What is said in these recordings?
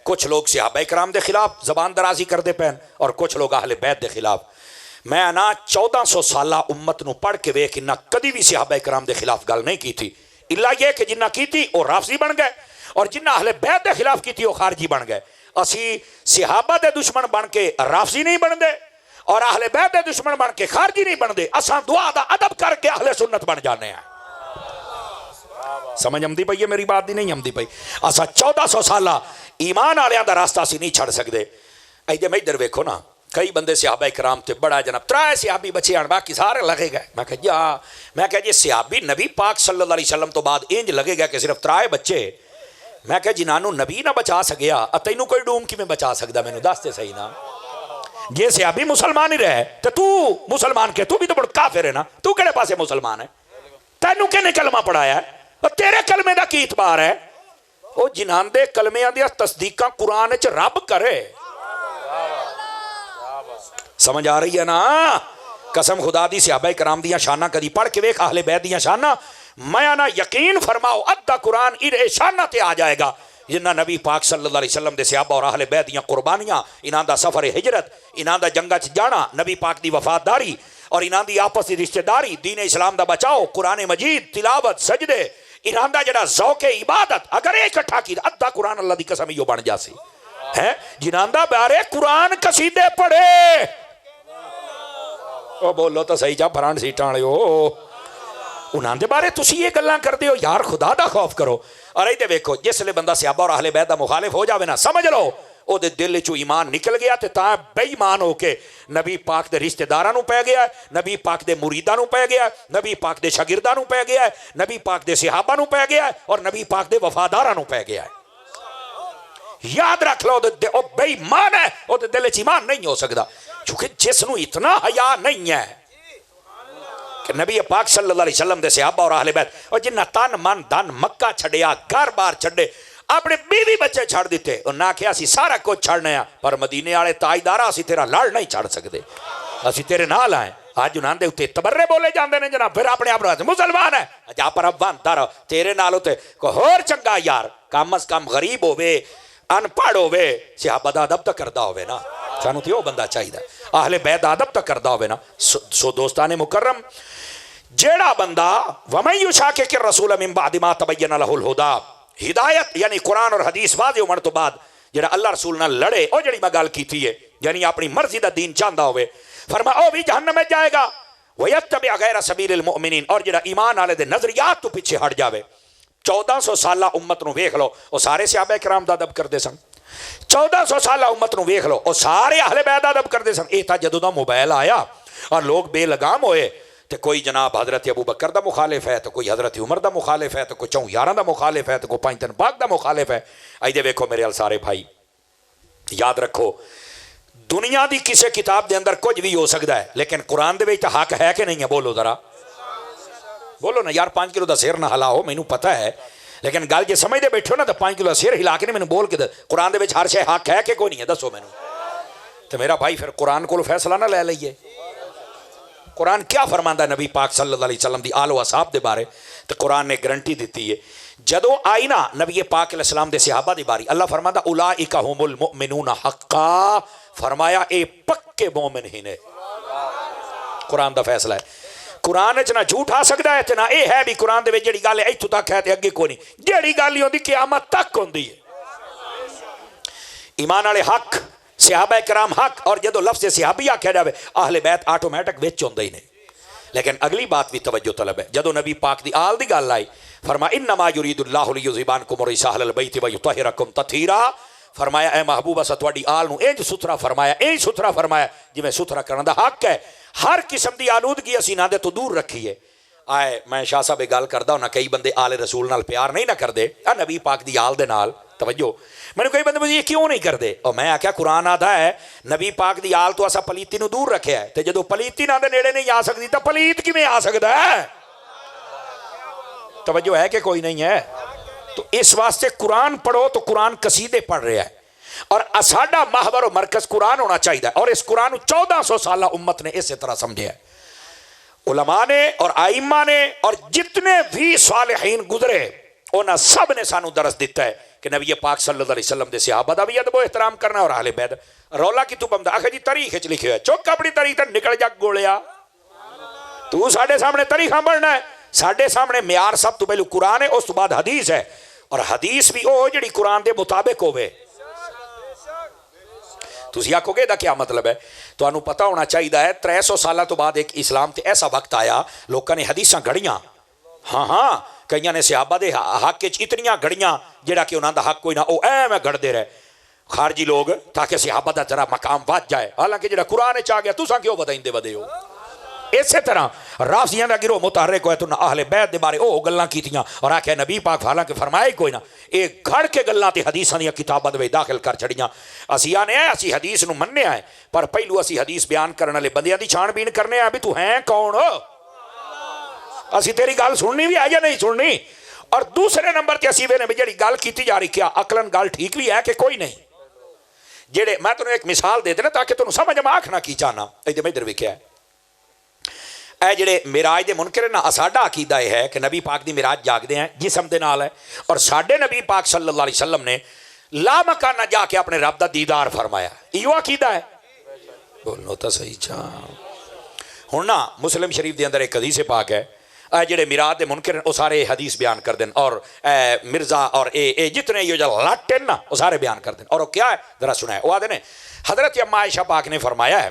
کچھ لوگ صحابہ کرام دے خلاف زبان درازی کردے پین اور کچھ لوگ اہل بیت دے خلاف. میں انا 1400 سالہ امت نو پڑھ کے ویکھ انہاں کدی بھی صحابہ کرام دے خلاف گل نہیں کی تھی، الا یہ کہ جنہ کی تھی وہ رافضی بن گئے اور جنہ اہل بیت دے خلاف کی تھی وہ خارجی بن گئے. اسی صحابہ دے دشمن بن کے رافضی نہیں بن دے اور اہل بیت دے دشمن بن کے خارجی نہیں بن دے، اساں دعا دا ادب کر کے اہل سنت بن جانے ہیں. سمجھ آمدی پئی ہے میری بات دی؟ نہیں آمدی پئی. اساں 1400 سالہ ایمان والےاں دا راستہ اسی نہیں چھڑ سکدے. ایدے میں ادھر ویکھو نا، کئی بندے صحابہ کرام تے بڑا جناب ترائے صحابی بچے آن باقی سارے لگے گئے. میں کہا جی صحابی نبی پاک صلی اللہ علیہ وسلم تو بعد انج لگے گا کہ صرف ترائے بچے. میں کہا جنہوں نبی نہ بچا سکیا تینوں کوئی ڈوم کی میں بچا سکدا؟ میں نے دستے صحیح نا. یہ صحابی مسلمان ہی رہے تو مسلمان کے تو بھی تو بڑا کافر ہے نا. تو کہڑے پاسے مسلمان ہے؟ تینوں کہنے کلمہ پڑھایا ہے اور تیرے کلمے دا کی اعتبار ہے؟ وہ جنہاں دے کلمیاں دیا تصدیقاں قرآن وچ رب کرے. سمجھ آ رہی ہے نا؟ قسم خدا دی صحابہ کرام دیاں شانہ کدی پڑھ کے ویکھ اہل بیت دیاں شانہ. میں نا یقین فرماؤ ادھا قرآن انہیں شانہ تے آ جائے گا جنہ نبی پاک صلی اللہ علیہ وسلم دے صحابہ اور اہل بیت دیاں قربانیاں، انہاں دا سفر ہجرت، انہاں دا جنگا چ جانا، نبی پاک دی وفاداری اور انہاں دی آپس دی رشتہ داری، دین اسلام دا بچاؤ، قرآن مجید، تلاوت، سجدے، انہاں دا جڑا ذوق عبادت اگر ایک اٹھا کی ادھا قرآن اللہ دی قسم یوں بن جاسی ہے. جنہاں دا بارے قرآن قصیدے پڑھے. او بولو تو صحیح جا پران سیٹاں والے ہو. انہاں دے بارے تسی یہ گلاں کردے ہو؟ یار خدا دا خوف کرو. اور ایدے ویکھو جس لے بندہ صحابہ اور اہل بیت دا مخالف ہو جاوے نا، سمجھ لو او دے دل چو ایمان نکل گیا تے تاں بے ایمان ہو کے نبی پاک دے رشتہ داراں نو پے گیا ہے، نبی پاک دے مریداں نو پے گیا ہے، نبی پاک دے شاگرداں نو پے گیا ہے، نبی پاک دے صحابہ نو پے گیا ہے اور نبی پاک دے وفاداراں نو پے گیا ہے. یاد رکھ لو او بے ایمان ہے، او دے دل چ ایمان نہیں ہو سکدا چونکہ جس نو اتنا حیا نہیں ہے کہ نبی پاک صلی اللہ علیہ وسلم دے صحابہ اور اہل بیت اور جنہ تن من دن مکہ چھڑیا، گھر بار چھڑے، اپنے بیوی بچے چھڑ دیتے اور نہ کہ اسی سارا کچھ چھڑنے ہیں، پر مدینے والے تاجدارا اسی تیرا لڑ نہیں چھڑ سکتے، اسی تیرے نال آئیں. آج انہاں دے اتے تبرے بولے جاندے نے جناب، پھر اپنے آپ رہتے مسلمان ہے جا پر اب بانتا رہو تیرے نال ہوتے کوئی اور چنگا یار، کم از کم غریب ہوئے، ان پڑھ ہوئے، صحابہ دا ادب تک کردہ ہوئے نا. سانو تھی وہ بندہ چاہیے اہل بیت ادب تک کردہ ہوئے نا. سو دوستان مکرم، جیڑا بندہ وَمَن يُشَاقِقِ الرَّسُولَ مِن بَعْدِ مَا تَبَيَّنَ لَهُ الْهُدَىٰ، ہدایت یعنی قرآن اور حدیث واضح ہونے تو بعد جیڑا اللہ رسول نہ لڑے او جڑی میں گل کی تھی ہے یعنی اپنی مرضی دا دین چاہندہ ہوئے، فرما او بھی جہنم میں جائے گا. وَيَتَّبِعْ غَيْرَ سَبِيلِ الْمُؤْمِنِينَ، اور جڑا ایمان والے دے نظریات تو پیچھے ہٹ جاوے. 1400 سالہ امت نو ویکھ لو او سارے صحابہ کرام دا ادب کردے سن. 1400 سالہ امت نو ویکھ لو او سارے اہل بیت دا ادب کردے سن. اے تا جدوں دا موبائل آیا اور لوگ بے لگام ہوئے تو کوئی جناب حضرت ابو بکر دا مخالف ہے، تو کوئی حضرت عمر دا مخالف ہے، تو کوئی 4 دا مخالف ہے، تو کوئی 5 پاک دا مخالف ہے. ایدے ویکھو میرے سارے بھائی، یاد رکھو دنیا دی کسے کتاب دے اندر کچھ بھی ہو سکتا ہے لیکن قرآن دے وچ حق ہے کہ نہیں ہے؟ بولو ذرا بولو نا یار. 5 کلو دا سیر نہ ہلاؤ، مینوں پتہ ہے، لیکن گل جے سمجھ دے بیٹھو نا تو 5 کلو دا سیر ہلا کے نہیں مینوں بول کے قرآن دے وچ ہر شے حق ہے کہ کوئی نہیں ہے؟ دسو مینوں. تو میرا بھائی پھر قرآن کو فیصلہ نہ لے لئیے. قرآن کیا فرماندا ہے نبی پاک صلی اللہ علیہ وسلم دی آل و اصحاب دے بارے؟ تو قرآن نے گارنٹی دیتی ہے جدو آئی نا نبی پاک علیہ السلام دے صحابہ دی باری، اللہ فرماندا اولئک ھم المؤمنون حقا، فرمایا اے پکے مومن ہی نے. قرآن دا فیصلہ ہے. قرآن وچ نہ جھوٹ آ سکدا ہے تے نہ اے ہے بھی قرآن دے وچ جڑی گل ہے ایتھوں تک ہے تے اگے کوئی نہیں. جڑی گل ہی ہوندی قیامت تک ہوندی ہے. ایمان والے حق، صحابہ کرام حق، اور جدو لفظ صحابی آکھیا جاوے اہل بیت آٹومیٹک وچ ہوندے ہی نہیں. لیکن اگلی بات بھی توجہ طلب ہے. جدو نبی پاک دی آل دی گل آئی فرمایا انما یرید اللہ لیذھب عنکم الرجس اہل البیت ویطہرکم تطہیرا، فرمایا اے محبوب اسا تواڈی آل نو انج ستھرا فرمایا، انج ستھرا فرمایا جویں ستھرا کرن دا حق ہے. ہر قسم دی آلودگی اسی نہ دے تو دور رکھیے. آئے میں شاہ صاحب گل کردا ہوں نا، کئی بندے آل رسول نال پیار نہیں نہ کردے نبی پاک دی آل دے نال. توجہ، میں نے کوئی بندے مجھے یہ کیوں نہیں کردے؟ اور میں آکھیا قرآن آدھا ہے نبی پاک دی آل تو اسا پلیتی نو دور رکھیا ہے، تے جدو پلیتی نہ دے نیڑے نہیں آ سکتی تو پلیت کیویں آ سکدا ہے؟ توجہ ہے کہ کوئی نہیں ہے؟ تو اس واسطے قرآن پڑھو تو قرآن قصیدے پڑھ رہا ہے اور ساڈا محور و مرکز قرآن ہونا چاہیے. اور اس قرآن 1400 سالہ امت نے اسی طرح سمجھا ہے. علماء نے اور آئمہ نے اور جتنے بھی صالحین گزرے انہاں سب نے سانو درس دیتا ہے کہ نبی پاک صلی اللہ علیہ وسلم دے صحابہ دا بھی ادب و احترام کرنا اور اہل بیت رولا کی تو بمدا آخر جی تاریخ وچ لکھیا ہے چک اپنی تاریخ تے نکل جا گولیا تو ساڈے سامنے تاریخ بننا ہے ساڈے سامنے معیار سب تو پہلو قرآن ہے اس تو بعد حدیث ہے اور حدیث بھی وہ جڑی قرآن دے مطابق ہوئے تسی آکھو گے دا کیا مطلب ہے تو انہوں پتہ ہونا چاہیے ہے 300 سالہ تو بعد ایک اسلام تے ایسا وقت آیا لوگوں نے حدیثاں گھڑیاں ہاں کئیاں نے صحابہ دے حق وچ اتنیاں گھڑیاں جڑا کہ انہاں دا حق کوئی نہ او میں گھڑ دے رہے خارجی لوگ تاکہ صحابہ دا ذرا مقام وات جائے حالانکہ جڑا قرآن وچ آ گیا تساں کیوں بدائندے ودے ہو اسی طرح رافضیاں دا گروہ متحرک ہوئے تو نہ اہل بیت دے بارے او گلاں کیتیاں اور آکھے نبی پاک حالانکہ فرمائے کوئی نہ ایک گھڑ کے گلاں تے حدیثاں دی کتاباں دے داخل کر چھڑیاں اسی آنے آئے اسی حدیث نو مننے آئے پر پہلو اسی حدیث بیان کرنے والے بندیاں دی چھان بین کرنے آئے بھی تو ہیں کون اسی تیری گل سننی بھی ہے یا نہیں سننی اور دوسرے نمبر تے اسی وینے بھی جڑی گل کیتی جا رہی کیا عقلاً گل ٹھیک بھی ہے کہ کوئی نہیں جڑے میں تنوں ایک مثال دے دینا تاکہ تنوں سمجھ میں آکھنا کی چاہنا ادھر ویکھیا ہے اے جڑے معراج دے منکر نا ساڈا عقیدہ یہ ہے کہ نبی پاک دی معراج جاگدے ہیں جسم دے نال ہے اور ساڈے نبی پاک صلی اللہ علیہ وسلم نے لا مکانہ جا کے اپنے رب دا دیدار فرمایا ایو عقیدہ ہے بولو تو صحیح ہن نا مسلم شریف دے اندر ایک حدیث پاک ہے اے جڑے معراج دے منکر ہیں وہ سارے حدیث بیان کر دیں اور اے مرزا اور اے جتنے یہ جو لٹ ہیں نا وہ سارے بیان کر دیں اور وہ کیا ہے ذرا سنائے وہ آدھے نے حضرت اما عائشہ پاک نے فرمایا ہے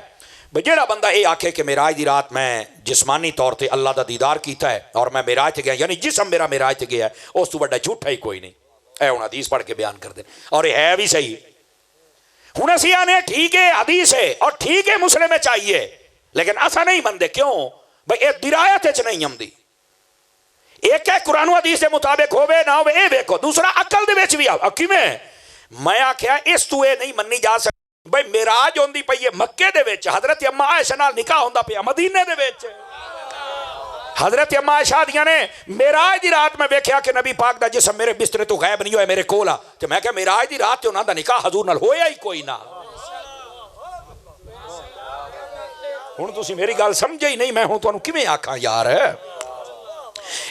جیڑا بندہ یہ آکھے کہ معراج دی رات میں جسمانی طور تے اللہ دا دیدار کیتا ہے اور میں معراج تے گیا یعنی جسم میرا معراج تے گیا ہے اس تو بڑا جھوٹا ہی کوئی نہیں اے ہن حدیث پڑھ کے بیان کر دیں اور یہ ہے بھی صحیح ہن اسی آنے ٹھیک ہے حدیث ہے اور ٹھیک ہے مسلم میں چاہیے لیکن ایسا نہیں مندے کیوں بھئی یہ درایت وچ نہیں ہمدی ایک ہے قرآن و حدیث کے مطابق ہوئے نہ ہوئے اے دیکھو دوسرا عقل دے وچ بھی آؤ کیویں میں آکھیا اس تو اے نہیں مننی جا سکتی بھئی معراج ہوندی پئی ہے مکے دے وچ حضرت اما عائشہ نال نکاح ہوندا پیا مدینے دے وچ حضرت اما عائشہ دیاں نے معراج دی رات میں ویکھیا کہ نبی پاک دا جسم میرے بسترے تو غائب نہیں ہوئے میرے کول آ تے میں کہ معراج دی رات تے انہاں دا نکاح حضور نال ہویا ہی کوئی نہ ہن تسی میری گل سمجھے ہی نہیں میں ہوں تانوں کیویں آکھاں یار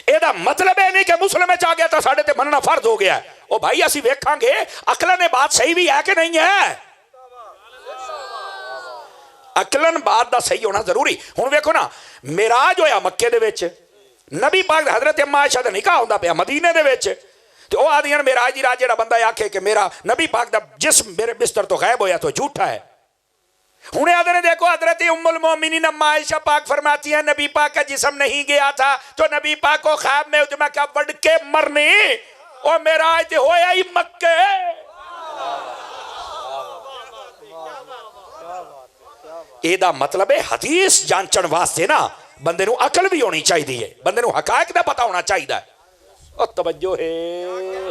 اے دا مطلب ہے نہیں کہ مسلم وچ آ گیا تو ساڈے تے مننا فرض ہو گیا ہے او بھائی اسی ویکھاں گے عقلاً نے بات صحیح بھی ہے کہ نہیں ہے عقلاً بات دا صحیح ہونا ضروری ہن ویکھو نا معراج ہویا مکے دے وچ نبی پاک حضرت اما عائشہ دا نکاح ہوندا پیا مدینے دے وچ تے او آدیاں معراج دی رات جڑا بندہ آکھے کہ میرا نبی پاک دا جسم میرے بستر تو غائب ہویا تو جھوٹا ہے ہنے آدھے نے دیکھو حضرت ام المومنین اما عائشہ پاک فرماتی ہیں نبی پاک کا جسم نہیں گیا تھا تو نبی پاک کو خواب میں میں کیا وڑ کے مرنی او معراج تے ہویا ہی مکے اے دا مطلب ہے حدیث جانچن واسطے نا بندے نو عقل بھی ہونی چاہیے بندے نو حقائق دا پتہ ہونا چاہیے اور توجہ ہے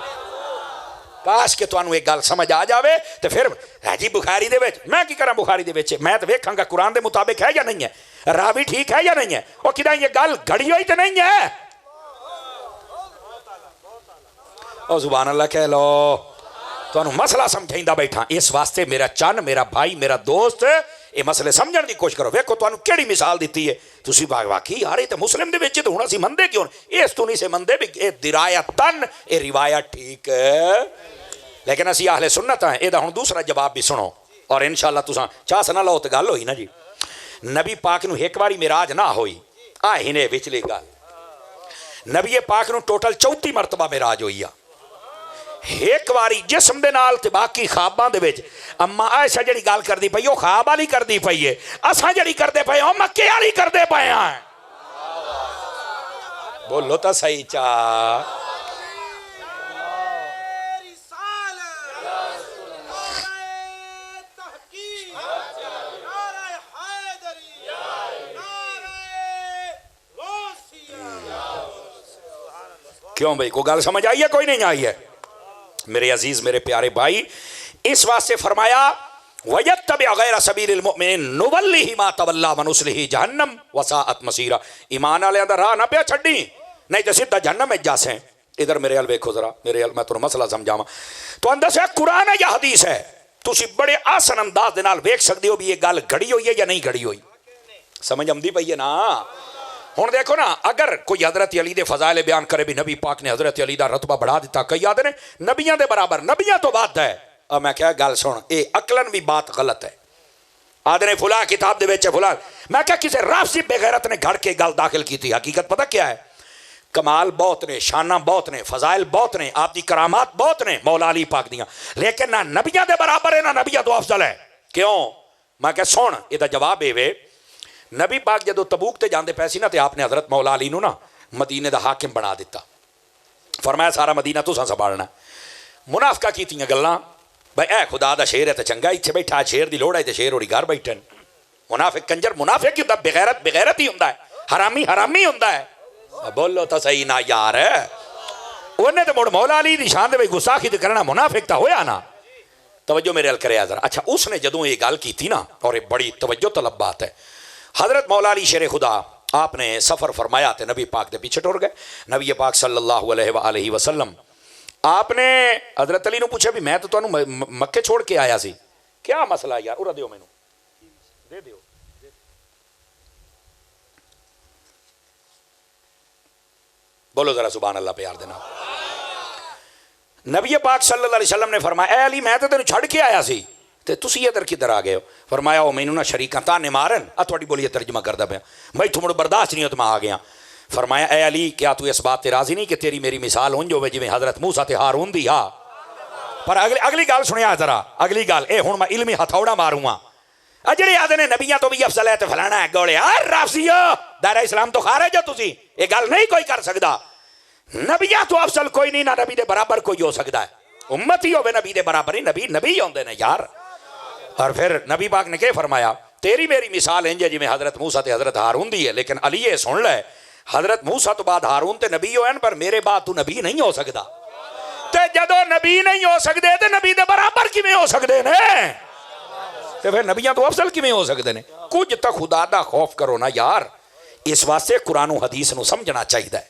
کاش کہ تانوں ایک گل سمجھ آ جاوے تو پھر جی بخاری دے وچ میں کی کراں بخاری دے وچ میں تو ویکھاں گا قرآن دے مطابق ہے یا نہیں ہے راوی ٹھیک ہے یا نہیں ہے اور کداں یہ گل گھڑی ہوئی تو نہیں ہے او زبان اللہ کہہ لو تانوں مسئلہ سمجھائندا بیٹھا اس واسطے میرا چن میرا بھائی میرا دوست یہ مسئلے سمجھن دی کوشش کرو ویکھو تانوں کیڑی مثال دیتی ہے تسی واقعی یار یہ تو مسلم دے وچ تو ہن اسی مندے کیوں اس تو نہیں سے مندے بھی اے درایتن اے روایت ٹھیک ہے لیکن اسی اہل سنت ہیں یہ ہن دوسرا جواب بھی سنو اور انشاءاللہ تساں چاہ سنا لو تے گل ہوئی نا جی نبی پاک نو ایک باری معراج نہ ہوئی آ ہنے وچلی گل نبی پاک نو ٹوٹل 34 مرتبہ معراج ہوئی ہے ایک واری جسم دے نال تے باقی خواباں دے وچ اما عائشہ جڑی گل کردی پئی او خواب والی کردی پئی ہے اساں جڑی کردے پئے او مکے والی کردے پئے ہیں بولو تا صحیح چا کیوں بھئی کو گل سمجھ آئی ہے کوئی نہیں آئی ہے میرے عزیز میرے پیارے بھائی اس واسطے فرمایا وَيَتَّبِعْ غَيْرَ سَبِيلِ الْمُؤْمِنِينَ نُوَلِّهِ مَا تَوَلَّى وَنُصْلِهِ جَهَنَّمَ وَسَاءَتْ مَصِيرًا ایمان والے اندر راہ نہ پیا چھڈی نہیں تے سیدھا جہنم وچ جاسیں ادھر میرے ال ویکھو ذرا میرے ال میں تانوں مسئلہ سمجھاواں تو اندر سے قرآن ہے یا حدیث ہے تسی بڑے آسان انداز دے نال ویکھ سکدے ہو بھی یہ گل گھڑی ہوئی ہے یا نہیں گھڑی ہوئی سمجھ آمدی پئی ہے نا ہوں دیکھو نا اگر کوئی حضرت علی دے فضائل بیان کرے بھی نبی پاک نے حضرت علی دا رتبہ بڑھا دیتا, کئی آدھے نے نبیاں دے برابر, نبیاں تو بات ہے. اور میں کہا گل سن, اے عقلن بھی بات غلط ہے. آدھے نے فلاں کتاب دے وچ فلاں, میں کہا کسی رافضی بے غیرت نے گھڑ کے گل داخل کی تھی. حقیقت پتہ کیا ہے, کمال بہت نے, شانہ بہت نے, فضائل بہت نے, آپ دی کرامات بہت نے مولا علی پاک دیاں, لیکن نہ نبیاں دے برابر ہے نہ نبیاں تو افضل ہے. کیوں؟ میں کہا سن, یہ دا جواب اے وے, نبی پاک جدو تبوک تے جاندے پے سی نا تے آپ نے حضرت مولا علی نو نا مدینے دا حاکم بنا دیتا. فرمایا سارا مدینہ تساں سنبھالنا. منافقہ کیتیاں گلاں, بھائی اے خدا دا شیر ہے تے چنگا ایتھے بیٹھا, شیر دی لوڑ ہے تے شیر ہوری گھر بیٹھن. منافق کنجر منافق کی ہوندا, بغیرت بغیرت ہی ہوندا ہے, حرامی حرامی ہوندا ہے. بولو تو صحیح نا یار, انہیں تے مڑ مولا علی دی شان دے وچ گستاخی تے کرنا منافق تا ہویا نا. توجہ میرے ال کرے ذرا. اچھا اس نے جدوں یہ گل کی تھی نا, اور یہ بڑی توجہ طلب بات ہے, حضرت مولا علی شیر خدا آپ نے سفر فرمایا تے نبی پاک دے پیچھے ٹر گئے. نبی پاک صلی اللہ علیہ وآلہ وسلم آپ نے حضرت علی نو پوچھا بھی میں تو تانوں مکے چھوڑ کے آیا سی, کیا مسئلہ یار, اورا دیو مینوں دے دیو. بولو ذرا سبحان اللہ پیار دینا. نبی پاک صلی اللہ علیہ وسلم نے فرمایا اے علی میں تو تینوں چھڑ کے آیا سی تے تسی ادھر کدھر آ گئے ہو. فرمایا او مینوں نہ شریکاں تانے مارن, تہاڈی بولی ترجمہ کردا پیا, میں تھوڑا برداشت نہیں ہو تو میں آ گیا. فرمایا اے علی کیا تو اس بات تے راضی نہیں کہ تیری میری مثال ہون جو جویں حضرت موسیٰ تے ہارون دی. ہاں پر اگلی گل سنیا ذرا, اگلی گل اے ہن میں علمی ہتھوڑا ماروں گا. جڑے آدھے نے نبیاں تو بھی افضل ہے تے فلانا ہے گوڑے, رافضیو دائرہ اسلام تو خارج ہو تسی, یہ گل نہیں کوئی کر سکدا. نبیاں تو افضل کوئی نہیں, نہ نبی دے برابر کوئی ہو سکتا ہے. امتی ہوے نبی دے برابر ہی, نبی نبی ہوندے نے یار. اور پھر نبی پاک نے کیا فرمایا, تیری میری مثال انج ہے جویں حضرت موسیٰ تے حضرت ہارون دی ہے, لیکن علی یہ سن لے حضرت موسیٰ تو بعد ہارون تے نبی ہوئے پر میرے بعد تو نبی نہیں ہو سکتا. تے جدو نبی نہیں ہو سکتے تے نبی دے برابر کیویں ہو سکتے نے, تے پھر نبیاں تو افضل کیویں ہو سکتے نے. کچھ تو خدا دا خوف کرو نا یار. اس واسطے قرآن و حدیث نو سمجھنا چاہیے.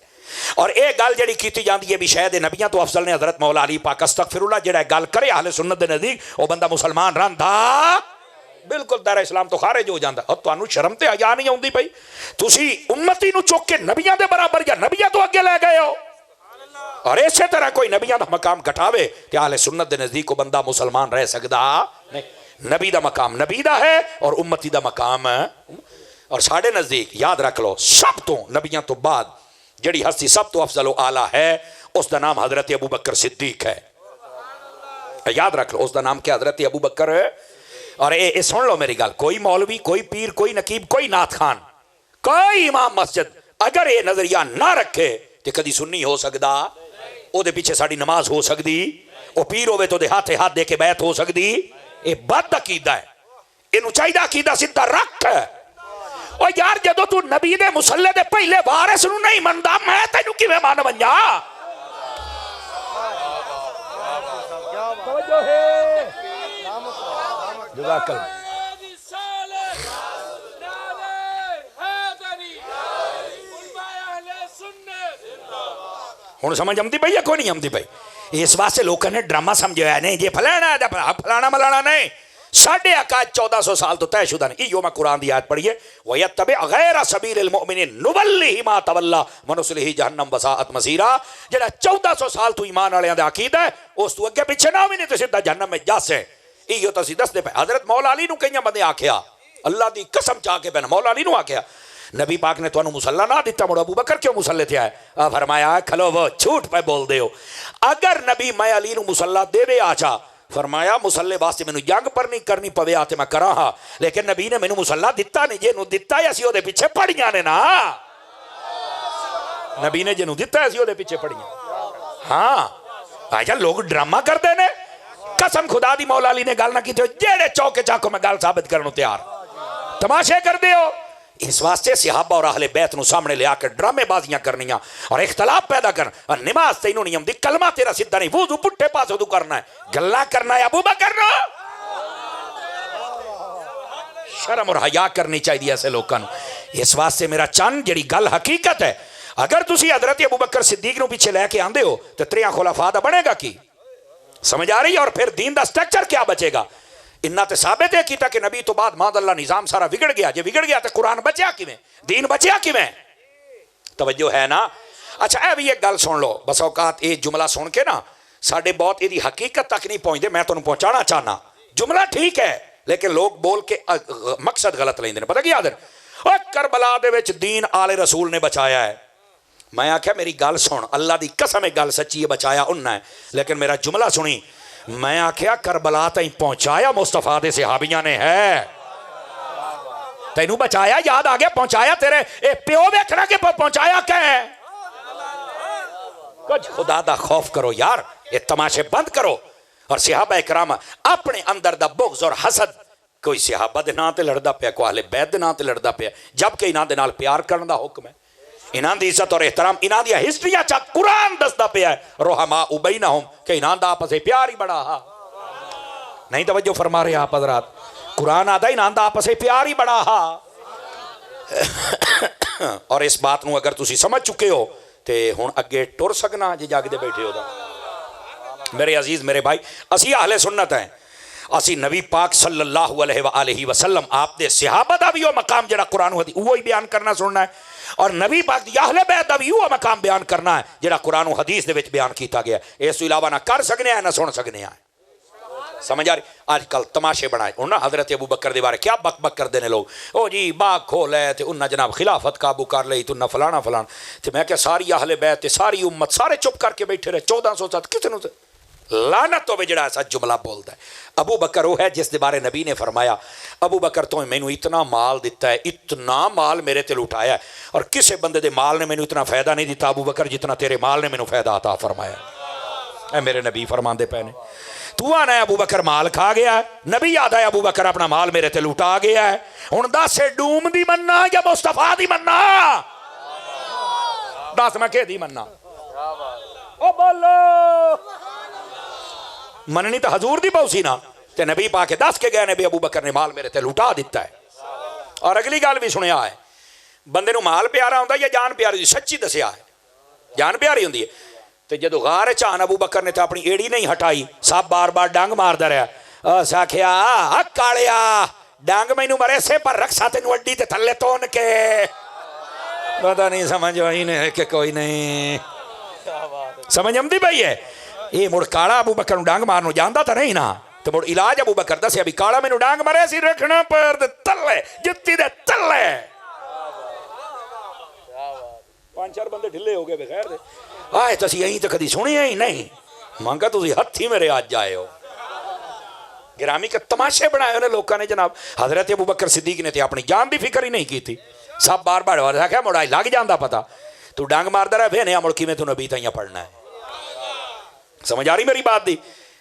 اور اے گل جڑی کیتی جاندی ہے بھی شاید نبیاں تو افضل نے حضرت مولا علی پاک, استغفر اللہ, جڑا گل کرے اہل سنت دے نزدیک او بندہ مسلمان رہندا بالکل دائرہ اسلام تو خارج ہو جاندا. اور تانوں شرم تے حیا نہیں آوندی پئی, تسی امتی نو چوک کے نبیاں دے برابر یا نبیاں تو اگے لے گئے ہو. اور اسی طرح کوئی نبیاں دا مقام گھٹاوے تے اہل سنت دے نزدیک کو بندہ مسلمان رہ سکدا نہیں. نبی دا مقام نبی دا ہے اور امتی دا مقام. اور ساڈے نزدیک یاد رکھ لو, سب تو نبیاں تو بعد جڑی ہستی سب تو افضل و اعلیٰ ہے اس دا نام حضرت ابو بکر صدیق ہے. یاد رکھ لو اس دا نام کیا, حضرت ابو بکر ہے. اور اے سن لو میری گل, کوئی مولوی, کوئی پیر, کوئی نقیب, کوئی نعت خان, کوئی امام مسجد اگر یہ نظریہ نہ رکھے تو کدی سنی ہو سکدا, او دے پیچھے ساڑی نماز ہو سکدی, او پیر ہوئے تو دے ہاتھ دے کے بیعت ہو سکدی. اے بد عقیدہ ہے, اینو چاہیے عقیدہ سیدھا رکھ. او یار جدو تو نبی دے مسلح دے پہلے وارث نو نہیں مندا, میں تینوں کیویں مان بنجا. جزاک اللہ. ہن سمجھ آمدی پئی یا کوئی نہیں آمدی پئی؟ اس واسطے لوگوں نے ڈرامہ سمجھایا نہیں جی فلانا ہے فلانا ملانا نہیں. ساڑھے عقائد 1400 سال تو طے شدہ نہیں. یہ میں قرآن دی آیت پڑھی ہے, وَيَتَّبِعْ غَيْرَ سَبِيلِ الْمُؤْمِنِينَ نُوَلِّهِ مَا تَوَلَّى وَنُصْلِهِ جَهَنَّمَ وَسَاءَتْ مَصِيرًا. جڑا 1400 سال تو ایمان والیاں دا عقیدہ ہے اس تو اگے پیچھے نہ ہوئی نہیں تو سیدھا جہنم میں جا سے. یہ تو دس دے پہ حضرت مولا علی نو کئی بندے آکھیا, اللہ دی قسم چاہ کے پہنا مولا علی نو آکھیا نبی پاک نے تو انہوں مسلح نہ دیتا, مڑا ابو بکر کیوں مسلح تھے آئے؟ فرمایا کھلو وہ چھوٹ پہ بول دے ہو. اگر نبی میں علی نو مسلح دے دے آچا, فرمایا مسلح واسطے میں جنگ پر نہیں کرنی پوے آتے میں کرا ہاں, لیکن نبی نے میں مسلح دیتا نہیں, جے نو دیتا ہے اسی ہو دے پیچھے پڑھیاں نے نا. نبی نے جے نو دیتا ہے اسی ہو دے پیچھے پڑھیاں. ہاں آجا لوگ ڈرامہ کر دے نے, قسم خدا دی مولا علی نے گال نہ کی تھے, جیڑے چوکے چاکو میں گال ثابت کرنو تیار, تماشے کر دے ہو. اس واسطے صحابہ اور اہل بیت نو سامنے لے آ کر ڈرامے بازیاں کرنیاں اور اختلاف پیدا کرنا. اور نماز تینوں نہیں ہم دی, کلمہ تیرا سیدھا نہیں, وضو پٹھے پاس ہو تو کرنا ہے, گلہ کرنا ہے ابو بکر نو. شرم اور حیا کرنی چاہیے ایسے لوگوں. اس واسطے میرا چند جڑی گل حقیقت ہے, اگر تسی حضرت ابو بکر صدیق نو پیچھے لے کے آندے ہو تو تریاں خلفاء دا بنے گا کی؟ سمجھ آ رہی ہے؟ اور پھر دین دا سٹرکچر کیا بچے گا؟ انہاں تے ثابت ہے کیتا کہ نبی تو بعد ماد اللہ نظام سارا بگڑ گیا. جے بگڑ گیا تو قرآن بچیا کیویں, دین بچیا کیویں؟ توجہ ہے نا. اچھا اے بھی ایک گل سن لو, بس اوقات یہ جملہ سن کے نا ساڈے بہت یہ حقیقت تک نہیں پہنچتے. میں تمہیں پہنچانا چاہنا جملہ ٹھیک ہے لیکن لوگ بول کے مقصد غلط لیندے نے. پتہ کی یاد ہے کربلا دے وچ دین آل رسول نے بچایا ہے. میں آخیا میری گل سن, اللہ دی قسم ایک گل سچی ہے, بچایا انہاں ہے, لیکن میرا جملہ سنی. میں آخیا کربلا تائیں پہنچایا مصطفیٰ دے صحابیاں نے ہے. تینوں بچایا یاد آ گیا, پہنچایا تیرے اے پیو ویکھنا کہ پہنچایا کہ ہے. کچھ خدا دا خوف کرو یار, یہ تماشے بند کرو. اور صحابہ اکرام اپنے اندر دا بغض اور حسد, کوئی صحابہ دے نام تے لڑدا پیا, کوئی اہل بیت دے نام تے لڑدا پیا, جبکہ انہاں دے نال پیار کرن دا حکم ہے. انہاں دی عزت اور احترام انہاں دی ہسٹریاں چا قرآن دسدا پیا ہے رحماء بینہم کہ انہاں دا آپس پیار ہی بڑا ہا. نہیں توجہ فرما رہے آپ حضرات, قرآن آدھا انہاں دا آپس پیار ہی بڑا ہا. اور اس بات نو اگر تسی سمجھ چکے ہو تے ہن اگے ٹر سکنا جے جاگ دے بیٹھے ہو دا. میرے عزیز میرے بھائی, اسی اہل سنت ہیں, اسی نبی پاک صلی اللہ علیہ وآلہ وسلم آپ دے صحابہ دا بھی وہ مقام جڑا قرآن و حدیث وہی بیان کرنا سننا ہے, اور نبی پاک دی اہل بیت دا بھی وہ مقام بیان کرنا ہے جڑا قرآن و حدیث دے وچ بیان کیتا گیا. اس تو علاوہ نہ کر سکنے ہیں نہ سن سکنے ہیں. سمجھ آ رہی؟ آج کل تماشے بنائے انہوں نے حضرت ابو بکر دے بارے کیا بک بک کر دینے لوگ, او جی باغ کھول ہے تے انہاں جناب خلافت قابو کر لئی تو انہاں فلانا فلان. تے میں کہ ساری اہل بیت تے ساری امت سارے چپ کر کے بیٹھے رہے 1407 کس نو لعنت ہوے جڑا ایسا جملہ بولتا ہے. ابو بکر وہ ہے جس دے بارے نبی نے فرمایا ابو بکر تو مینوں اتنا مال دیتا ہے, اتنا مال میرے تے لٹایا ہے, اور کسے بندے دے مال نے مینوں اتنا فائدہ نہیں دیتا ابو بکر جتنا تیرے مال نے مینوں فائدہ عطا فرمایا. اے میرے نبی فرماندے پے نے, تو آنا ہے ابو بکر مال کھا گیا ہے, نبی یاد ہے ابو بکر اپنا مال میرے تے لٹا گیا ہے. ہن دس ڈوم دی مننا یا مصطفیٰ دی مننا, دس میں کہ دی مننا, او بولو مننی تو حضور دی پاؤ سی نا, تے نبی پا کے دس کے گئے نبی ابو بکر نے مال میرے تے لٹا دیتا ہے. اور اگلی گل بھی سنیا ہے, بندے نو مال پیارا ہوندا یا جان پیاری, سچی دسیا ہے جان پیاری ہوندی ہے. تے جدو غار چان ابو بکر نے تے اپنی ایڑی نہیں ہٹائی, سب بار بار ڈانگ ماردا رہا. اس آکھیا کالیا ڈانگ مینوں مرے سے پر رکھسا تینوں اڈی تے تھلے تون کے, پتہ نہیں سمجھ آئی نے کہ کوئی نہیں سمجھ آمدی پئی ہے. یہ مڑ کالا ابو بکر ڈانگ مارنو جاندا تھا نہیں نا, تو مڑ علاج ابو بکر دسیا بھی کالا مینوں ڈانگ مرے سی رکھنا پیر دے تلے جتی دے تلے. 5-4 بندے ڈھلے ہو گئے بغیر دے آئے تسی یہیں تو کدی سنی ہی نہیں, مانگا تسی ہتھی میرے آج جائے ہو. گرامی کے تماشے بنائے انہیں لوگوں نے جناب. حضرت ابو بکر صدیق نے تے اپنی جان دی فکر ہی نہیں کی تھی, سب بار بار ہوا کہ مڑائی لگ جاندہ پتا تو ڈانگ ماردا رہا بھے نیا مڑکی میں تو نبی تھا پڑھنا ہے. سمجھ آ رہی میری بات دی؟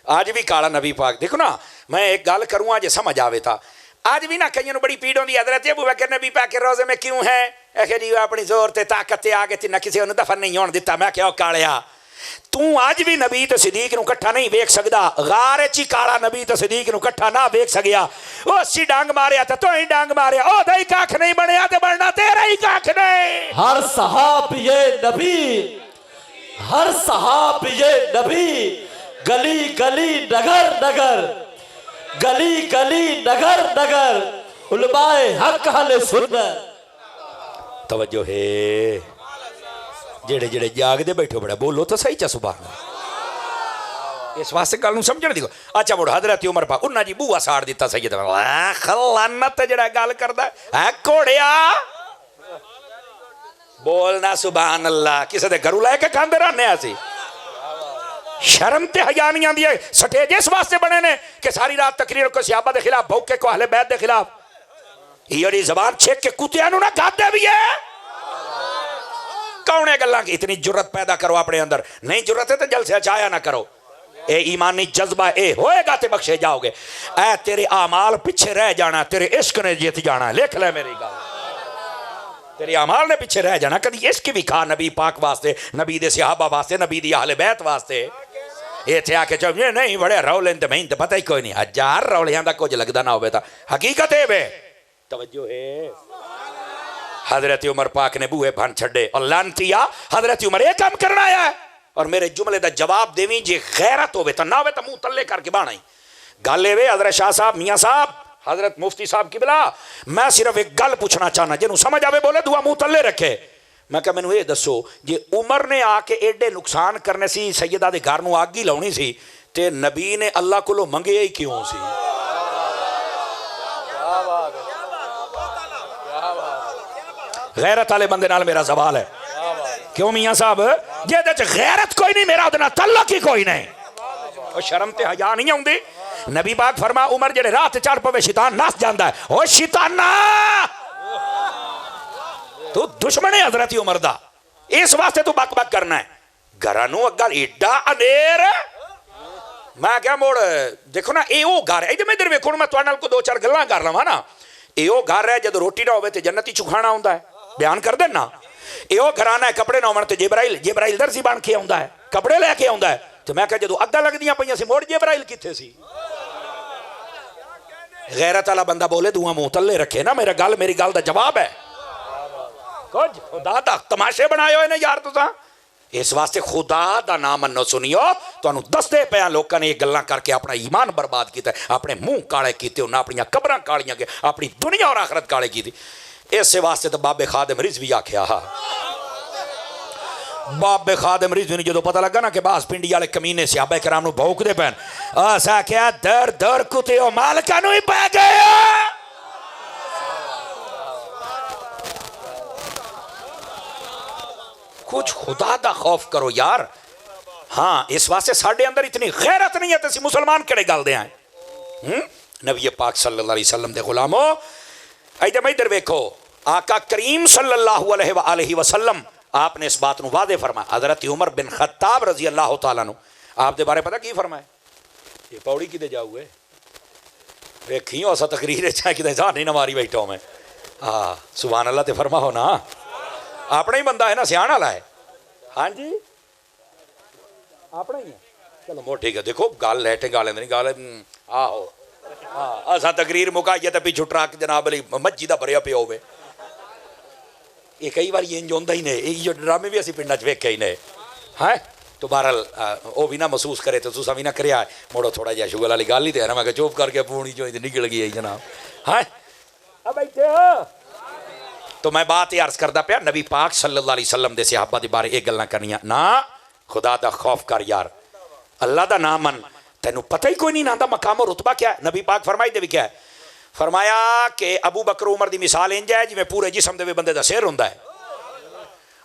آج بھی کالا نبی پاک دیکھو نا, میں ایک گل کروں آج سمجھ آوے تھا. آج بھی نا کئیوں نو بڑی پیڑ ہوندی حضرت ابو بکر نبی پاک کے روزے میں کیوں ہے, اے جی اپنی زور تے طاقت تے آگے تے نہ کسی انہوں دفن نہیں ہون دیتا. میں کہو کالیا تو آج بھی نبی تے صدیق نو کٹھا نہیں ویکھ سکدا, غار چی کالا نبی تے صدیق نو کٹھا نہ ویکھ سکیا. او سی ڈانگ ماریا تے تو ہی ڈانگ ماریا, او دئی کاکھ نہیں بنیا تے بننا تیرا ہی کاکھ نہیں. ہر صحابی نبی, ہر صحابی نبی, گلی گلی نگر نگر, گلی گلی نگر نگر, علماء حق اہل سنت. توجہ ہے جڑے جڑے جاگ دے بیٹھو بڑا بولو تو صحیح چا سبحان اللہ. اس واسطے گل نوں سمجھن دیکھو. اچھا مڑ حضرت عمر پاک انہاں جی بوہا ساڑ دیتا سیدنا خلانت جڑا گل کردا ہے کوڑیا بولنا سبحان اللہ. کسے دے گھروں لے کے کھاندے رہنے اسی, شرم تے حیا نہیں آندی ہے. سٹیج اس واسطے بنے نے کہ ساری رات تقریر کو صحابہ دے خلاف بھوکے کو اہل بیت دے خلاف, یہ زبان چھیک کے کتیاں نوں نہ گاتے بھی ہے. کون ہے گلاں کی اتنی جرت پیدا کرو اپنے اندر, نہیں جرت ہے تو جلسے چایا نہ کرو. اے ایمانی جذبہ اے ہوئے گا تے بخشے جاؤ گے. اے تیرے اعمال پیچھے رہ جانا, تیرے عشق نے جیت جانا. لکھ لے میری گل, تیرے اعمال نے پیچھے رہ جانا. کدی عشق بھی کھا نبی پاک واسطے, نبی دے صحابہ واسطے, نبی دی اہل بیت واسطے. یہ تھے آکے چاہو یہ نہیں بڑے رولیں تے میں تے پتہ ہی کوئی نہیں. ہزار رولیاں دا کچھ لگدا نہ ہوئے تا حقیقت ہے بے. توجہ ہے. حضرت عمر پاک نے بوئے بھن چھڑے اور لانتیا حضرت عمر ایک کام کرنا آیا ہے. اور میرے جملے دا جواب دیویں جے غیرت ہوئے تا نہ ہوئے تا منہ تلے کر کے بانائی. گالے وے حضرت شاہ صاحب, میاں صاحب, حضرت مفتی صاحب کی بلا, میں صرف ایک گل پوچھنا چاہنا جنہوں سمجھ آوے بولے دعا منہ تلے رکھے. میں کہا مینوں یہ دسو جے عمر نے آ کے ایڈے نقصان کرنے سی سیدہ دے گھر نوں اگ ہی لاؤنی سی تے نبی نے اللہ کولوں منگیا ہی کیوں سی؟ غیرت والے بندے نال میرا سوال ہے، کیوں میاں صاحب جے دے وچ غیرت کوئی نہیں میرا اودے نال تعلق ہی کوئی نہیں، او شرم تے حیا نہیں آوندی؟ نبی پاک فرما عمر جڑے راہ تے چڑھ پوے شیطان نس جاندا ہے، او شیطانا تو دشمن ہے حضرت عمر دا، اس واسطے تو بک بک کرنا ہے گھراں نوں اگل ایڈا انیر۔ میں کیا موڑ دیکھو نا اے او گھر ہے ادھر ادھر ویکھو میں تواڈے نال کو دو چار گلاں کر لواں نا، اے او گھر ہے جدوں روٹی نہ ہوے تے جنت ہی چکھانا ہوندا ہے، بیان کر دین نا، اے او گھرانہ ہے کپڑے نہ ہون تے جبرائیل درزی بن کے آوندا ہے، کپڑے لے کے آوندا ہے، تے میں کہا جدوں اگاں لگدیاں پیاں سی موڑ جبرائیل کتھے سی؟ غیرت والا بندہ بولے دعا منہ تلے رکھے نا، میری گل دا جواب ہے کچھ خدا دا تماشے بنائے ہوئے نے یار تساں، اس واسطے خدا دا نام منو سنیو تانوں دستے پیاں لوکاں نے یہ گلاں کر کے اپنا ایمان برباد کیتا ہے، اپنے منہ کالے کیتے انہاں اپنی قبراں کالیاں کے اپنی دنیا اور آخرت کالے کیتی، اس واسطے تو بابے خادم رضوی آکھیا ہا، بابے خادم رضوی نے جدو پتہ لگا نا کہ بعض پنڈی والے کمینے صحابہ کرام نو بھوک دے پین اسا کیا در در کتے او مالکاں نو ہی پے گئے کچھ خدا دا خوف کرو یار۔ ہاں اس واسطے ساڈے اندر اتنی غیرت نہیں ہے تے اسی مسلمان کڑے گل دے ہیں نبی پاک صلی اللہ علیہ وسلم دے غلامو ادھر ویکھو آقا کریم صلی اللہ علیہ وآلہ وسلم آپ نے اس بات نو واضح فرمایا، حضرت عمر بن خطاب رضی اللہ تعالیٰ نو آپ دے بارے پتہ کی فرمایا؟ یہ پوڑی کدے جاؤ ہوئے ویکھیوں اسا تقریر چاہے کدے جان نہیں نماری بیٹھا ہوں میں سبحان اللہ تے فرما ہو نا، اپنا ہی بندہ ہے نا سیاح والا ہے، ہاں جی اپنا ہی ہے، چلو مو ٹھیک ہے، دیکھو گال لیٹے گالے نہیں گال آہو اسا تقریر مکائیے تے پیچھے ٹرک جناب علی مجھی دا بھریا پیا ہوئے، یہ کئی بار یہ انج ہوندا ہی نہیں، یہ ڈرامے بھی اسی پنڈاں چ ویکھے ہی نہیں، ہاں تو بہرحال وہ بھی نہ محسوس کرے تو تساں بھی نہ کریا موڑو تھوڑا جہا شغل والی گل ہی تے ہے نا، میں کہ چوپ کر کے پونی جو نکل گئی ہے جناب، ہاں اب بیٹھے ہو تو میں بات یہ عرض کردا پیا نبی پاک صلی اللہ علیہ وسلم دے صحابہ دے بارے یہ گلاں کرنیاں نا، خدا دا خوف کر یار، اللہ دا نام من، تینوں پتہ ہی کوئی نہیں نہ دا مقام و رتبہ کیا ہے۔ نبی پاک فرمائی دے بھی کیا ہے؟ فرمایا کہ ابو بکر عمر دی مثال انج ہے جویں پورے جسم دے بندے دا سر ہوندا ہے،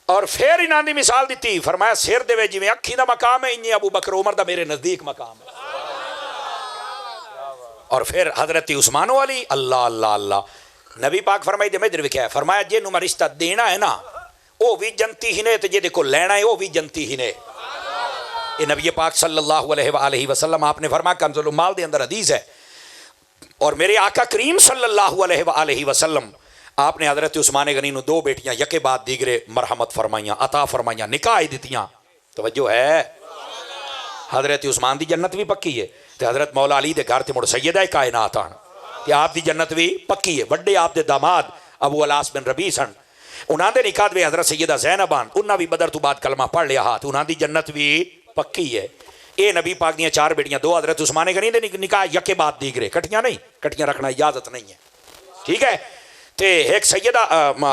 اور پھر انہاں دی مثال دیتی فرمایا سر دے جویں اکھی دا مقام ہے انجے ابو بکر عمر دا میرے نزدیک مقام ہے، اور پھر حضرت عثمان علی اللہ اللہ اللہ نبی پاک فرمائی دے میں ادھر ویکھیا ہے، فرمایا جے نوں میں رشتہ دینا ہے نا او بھی جنتی ہی نے تے جے دے کو لینا ہے او بھی جنتی ہی نے، یہ نبی پاک صلی اللہ علیہ وآلہ وسلم آپ نے فرمایا کنز المال دے اندر حدیث ہے، اور میرے آقا کریم صلی اللہ علیہ وآلہ وسلم آپ نے حضرت عثمان غنی نو دو بیٹیاں یکے بعد دیگرے مرحمت فرمائیاں عطا فرمائیاں نکاح دتیاں، توجہ ہے حضرت عثمان دی جنت بھی پکی ہے تے حضرت مولا علی دے گھر تے مڑ سیدہ کائنات آن تے آپ دی جنت بھی پکی ہے، بڑے آپ دے داماد ابو العاص بن ربیع سن، انہاں دے نکاح وی حضرت سیدہ زینب آن، انہاں بھی بدر تو بعد کلمہ پڑھ لیا ہاتھ، انہاں دی جنت بھی پکی ہے۔ اے نبی پاک دیاں چار بیٹیاں دو حضرت عثمان غنی دے نکاح یکے بعد دیگرے کٹیاں نہیں، کٹیاں رکھنا اجازت نہیں ہے، ٹھیک ہے، تے ایک سیدہ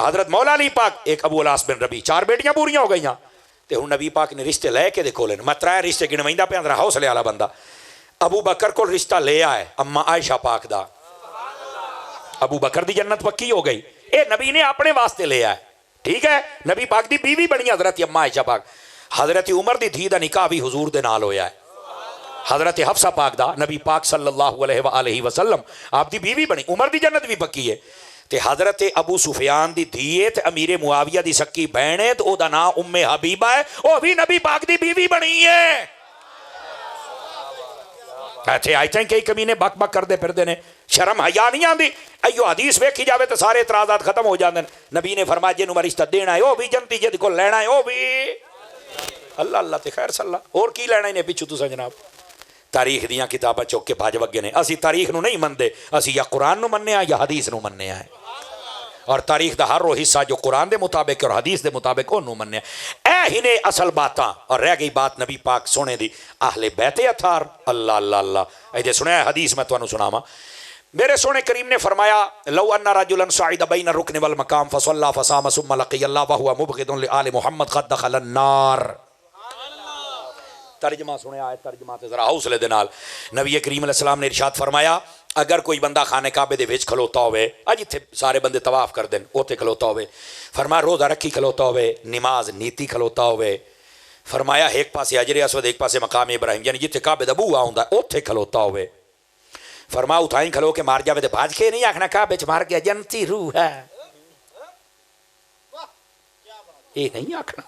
حضرت مولا علی پاک ایک ابو العاص بن ربیع، چار بیٹیاں پوریاں ہو گئیاں تے ہن نبی پاک نے رشتے لے کے دیکھو لین، میں ترے رشتے گنویندا پیا ذرا حوصلے والا بندہ، ابو بکر کو رشتہ لے آئے اما عائشہ پاک دا، ابو بکر دی جنت پکی ہو گئی، اے نبی نے اپنے واسطے لے آئے، ٹھیک ہے، نبی پاک دی بیوی بنی حضرت اما عائشہ پاک، حضرت عمر دی دھی دا نکاح بھی حضور دے نال ہویا ہے، حضرت حفصہ پاک دا نبی پاک صلی اللہ علیہ وآلہ وسلم آپ دی بیوی بنی، عمر دی جنت بھی پکی ہے، تے حضرت ابو سفیان دی دھیے تے امیر معاویہ دی سکی بہن ہے تو او دا نام ام حبیبہ ہے، او بھی نبی پاک دی بیوی بنی ہے۔ ایتھے آئی تھیں کئی کمینے بک بک کر دے پھر دینے، شرم حیا نہیں آندی، ایو حدیث ویکھی جاوے تو سارے اعتراضات ختم ہو جاندے، نبی نے فرمایا جے نوں رشتہ دینا ہے او بھی جنتی، جے کو لینا ہے او بھی اللہ اللہ تے خیر صلی اللہ، اور کی لینا ہی پیچھو تساں جناب، تاریخ دیاں کتاباں چوک کے بھاج وگے نے، اسی تاریخ نو نہیں مندے، اسی یا قرآن نو مننے یا حدیث نو مننے ہیں، اور تاریخ دا ہر وہ حصہ جو قرآن دے مطابق اور حدیث دے مطابق انہوں مننے اے ہی نے اصل باتاں، اور رہ گئی بات نبی پاک سونے دی اہل بیت اطہار، اللہ اللہ اللہ، اے جے سنے حدیث میں تو انہوں سناما، میرے سونے کریم نے فرمایا لو ان رجلا صعد بین الرکن والمقام فصلى فصام ثم لقي الله وهو مبغض لآل محمد قد دخل النار. ترجمہ سنیا ہے، ترجمہ تے ذرا حوصلے دے نال. نبی کریم علیہ السلام نے ارشاد فرمایا اگر کوئی بندہ خانے کعبے دے وچ کھلوتا ہوئے، اج ایتھے سارے بندے طواف کر دین، اوتے کھلوتا ہوئے، فرمایا روزہ رکھی کھلوتا ہوئے، نماز نیتی کھلوتا ہوئے، فرمایا ایک پاسے حجر اسود ایک پاسے مقام ابراہیم یعنی جتھے کعبے دا بوہا ہوندا اوتھے کھلوتا ہوئے، فرمایا اتھائیں کھلو کے مار جاوے تے بھاج کے نہیں آکھنا کعبے چ مار گیا جنتی روح ہے، یہ نہیں آکھنا.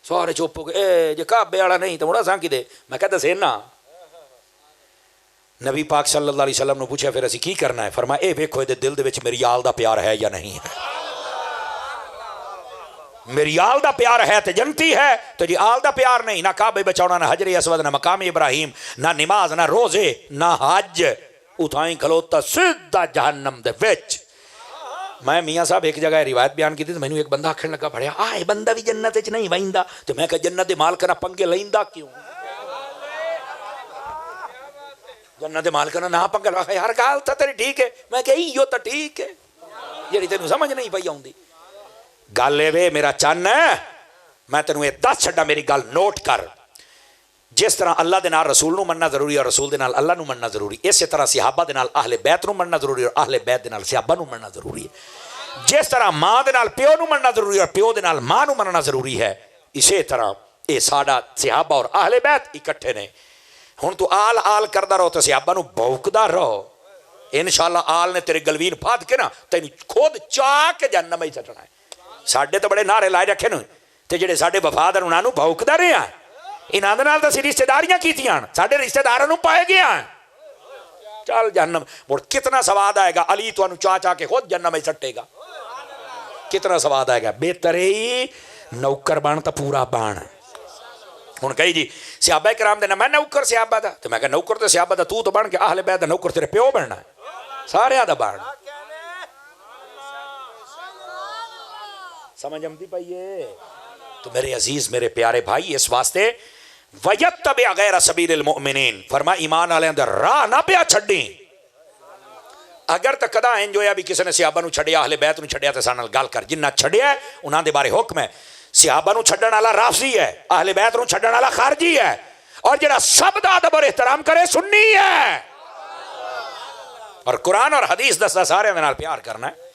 سارے چپ ہو گئے اے جے کعبے والا نہیں تو مڑا سان کی دے. میں کہتا سینا نبی پاک صلی اللہ علیہ وسلم نے پوچھا پھر اسی کی کرنا ہے؟ فرمایا اے ویکھو دے دل دے وچ میری آل دا پیار ہے یا نہیں ہے. میری آل دا پیار ہے تو جنتی ہے، تو جی آل دا پیار نہیں، نہ کعبے بچاؤنا، نہ حجر اسود، نہ مقام ابراہیم، نہ نماز، نہ روزے، نہ حج، اتھائیں کھلوتا سیدھا جہنم دے وچ. میں میاں صاحب ایک جگہ روایت بیان کی تھی تو میں نے ایک بندہ آکھن لگا بڑھیا آئے بندہ بھی جنت وچ نہیں ویندا، تو میں کہا جنت دے مالک نہ پنگے لیندا کیوں؟ جنت دے مالک نہ پنگے لیندا یار گل تے تیری ٹھیک ہے. میں کہ ایو تے ٹھیک ہے جڑی تینوں سمجھ نہیں پئی آوندی. گل اے میرا چن ہے میں تینوں یہ دس چھڈا میری گل نوٹ کر. جس طرح اللہ دے نال رسول نو مننا ضروری اور رسول دے نال اللہ نو مننا ضروری، اسی طرح صحابہ دے نال اہل بیت نو مننا ضروری اور اہل بیت دے نال صحابہ نو مننا ضروری ہے. جس طرح ماں دے نال پیو نو مننا ضروری ہے اور پیو دے نال ماں نو مننا ضروری ہے، اسی طرح اے ساڈا صحابہ اور اہل بیت اکٹھے نے. ہن تو آل آل کردا رہو تو صحابہ نو بھوکدا رہو، انشاءاللہ آل نے تیرے گلوین پھاد کے نا تینوں خود چاہ کے جہنم وچ سٹنا ہے. ساڈے تو بڑے نعرے لائے رکھے نا تے جڑے ساڈے وفادار انہاں نو بھوکدا رہیا، انہاں دے نال تاں اسی رشتہ داریاں کیتیاں، ساڈے رشتہ داراں نو پائے گیا. چل جہنم مڑ کتنا سواد آئے گا، علی تانوں چاہ چاہ کے خود جہنم وچ سٹے گا. کتنا سواد آئے گا. بہتر ہی نوکر بن تا پورا بن. ہن کہی جی صحابہ کرام دے نا میں نوکر صحابہ دا، تے میں کہ نوکر تے صحابہ دا تو بن کے اہل بیت دا نوکر تیرے پیو بننا ہے، سارے دا بن. سمجھ آمدی پئی؟ تو میرے عزیز میرے پیارے بھائی اس واسطے وَيَتَّبِعْ غَيْرَ سَبِيلِ الْمُؤْمِنِينَ فرمایا ایمان والے اندر راہ نہ پیا چھڈیں. اگر تک کدا انج ہویا بھی کسی نے صحابہ نو چھڈیا اہل بیت نو چھڈیا تے ساڈے نال گل کر. جنہ چھڈیا ہے انہاں دے بارے حکم ہے، صحابہ نو چھڈن والا رافضی ہے، اہل بیت نو چھڈن والا خارجی ہے، اور جڑا سب دا ادب اور احترام کرے سنی ہے، اور قرآن اور حدیث دستا سارے دے نال پیار کرنا ہے.